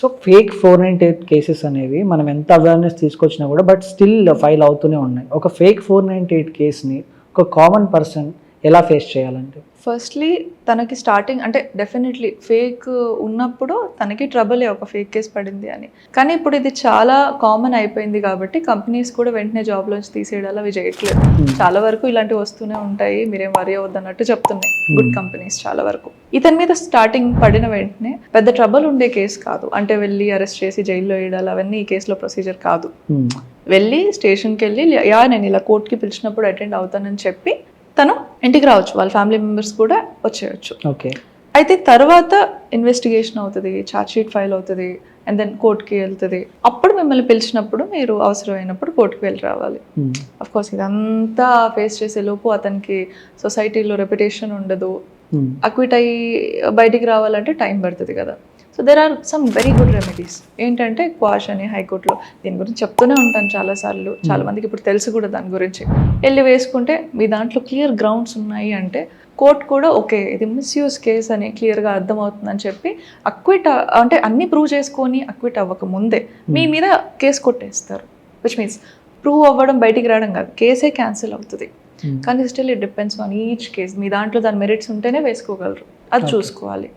So fake 498 cases అనేవి మనం ఎంత అవేర్నెస్ తీసుకొచ్చినా కూడా బట్ స్టిల్ ఫైల్ అవుతూనే ఉన్నాయి. ఒక ఫేక్ 498 కేసుని ఒక కామన్ పర్సన్ ఎలా ఫేస్ చేయాలంటే? ఫస్ట్లీ తనకి స్టార్టింగ్ అంటే డెఫినెట్లీ ఫేక్ ఉన్నప్పుడు తనకి ట్రబులే ఒక ఫేక్ కేసు పడింది అని. కానీ ఇప్పుడు ఇది చాలా కామన్ అయిపోయింది కాబట్టి కంపెనీస్ కూడా వెంటనే జాబ్లోంచి తీసేయడాలు అవి చేయట్లేదు. చాలా వరకు ఇలాంటివి వస్తూనే ఉంటాయి, మీరేం వరీ అవ్వద్దు అన్నట్టు చెప్తున్నాయి గుడ్ కంపెనీస్ చాలా వరకు. ఇతని మీద స్టార్టింగ్ పడిన వెంటనే పెద్ద ట్రబుల్ ఉండే కేసు కాదు, అంటే వెళ్ళి అరెస్ట్ చేసి జైల్లో వేయడాలు అవన్నీ ఈ కేసులో ప్రొసీజర్ కాదు. వెళ్ళి స్టేషన్కి వెళ్ళి నేను ఇలా కోర్టుకి పిలిచినప్పుడు అటెండ్ అవుతానని చెప్పి తను ఇంటికి రావచ్చు, వాళ్ళ ఫ్యామిలీ మెంబర్స్ కూడా వచ్చేయచ్చు. ఓకే. అయితే తర్వాత ఇన్వెస్టిగేషన్ అవుతుంది, ఛార్జ్షీట్ ఫైల్ అవుతుంది, అండ్ దెన్ కోర్టుకి వెళ్తుంది. అప్పుడు మిమ్మల్ని పిలిచినప్పుడు మీరు అవసరమైనప్పుడు కోర్టుకి వెళ్ళి రావాలి. అఫ్కోర్స్ ఇదంతా ఫేస్ చేసే లోపు అతనికి సొసైటీలో రెప్యుటేషన్ ఉండదు, అక్విట్ అయ్యి బయటికి రావాలంటే టైం పడుతుంది కదా. So there are some very good remedies. ఏంటంటే క్వాష్ అని హైకోర్టులో దీని గురించి చెప్తూనే ఉంటాను చాలాసార్లు, చాలా మందికి ఇప్పుడు తెలుసు కూడా దాని గురించి. వెళ్ళి వేసుకుంటే మీ దాంట్లో క్లియర్ గ్రౌండ్స్ ఉన్నాయి అంటే కోర్టు కూడా ఓకే ఇది మిస్యూజ్ కేస్ అని క్లియర్గా అర్థమవుతుందని చెప్పి అక్విట్ అంటే అన్నీ ప్రూవ్ చేసుకొని అక్విట్ అవ్వక ముందే మీ మీద కేసు కొట్టేస్తారు. విచ్ మీన్స్ ప్రూవ్ అవ్వడం బయటికి రావడం కాదు, కేసే క్యాన్సిల్ అవుతుంది. కానీ still it depends on each case. మీ దాంట్లో దాని మెరిట్స్ ఉంటేనే వేసుకోగలరు, అది చూసుకోవాలి.